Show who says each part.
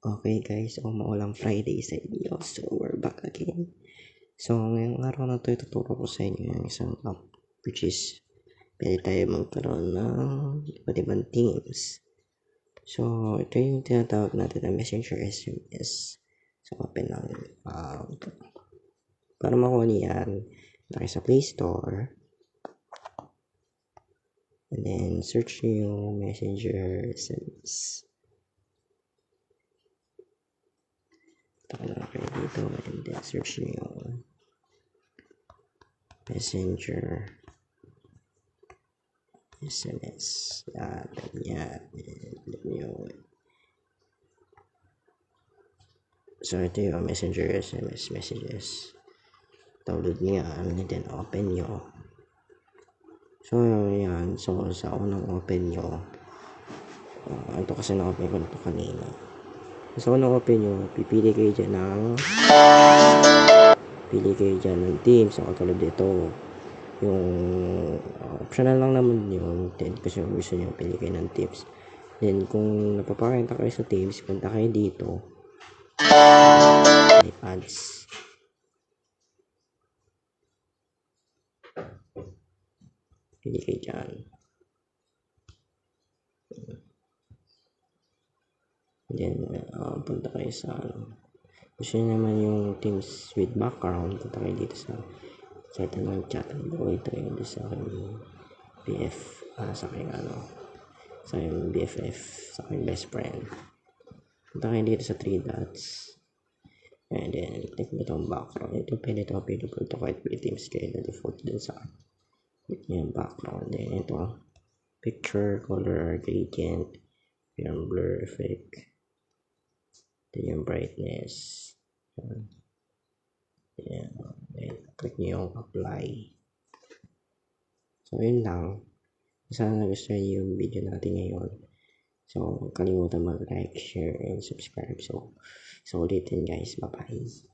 Speaker 1: Okay guys, maulang Friday sa inyo. So, we're back again. So, ngayong araw na to, ituturo ko sa inyo yung isang app which is pwede tayo magkaroon ng iba't ibang teams. So, ito yung tinatawag natin na Messenger SMS. So, open lang. Para makuha niyan, tayo sa Play Store. And then, search nyo yung Messenger SMS. Taka lang kayo dito. And then, search nyo yung Messenger SMS. Ganyan. So, ito yung Messenger SMS messages. Download nyo yan. And then, open nyo. So, yan. So, sa unang open nyo, ito kasi na-open ko na ito kanina. So, unang open nyo, pili kayo dyan ng team. So, katulad dito, yung optional lang naman yun. Then, kasi gusto nyo, pili kayo ng teams. Then, kung napapakita kayo sa teams, punta kayo dito. May ads. Pili kayo dyan. Then, punta kayo sa gusto nyo naman yung teams with background, punta kayo dito sa naman chat. Ito yung sa aking BF, sa aking sa aking BFF, sa aking best friend. Punta kayo dito sa 3 dots. And then, click mo itong background. Ito pwede ito available to kahit may teams kayo na default din sa yung background. Then, ito, picture, color, gradient, yung blur effect. Then, yung brightness. Ayan. Then, click nyo yung apply. So, yun lang. Sana nagustuhan nyo yung video natin ngayon. So, kalimutan mag-like, share, and subscribe. So ulitin guys. Bye-bye.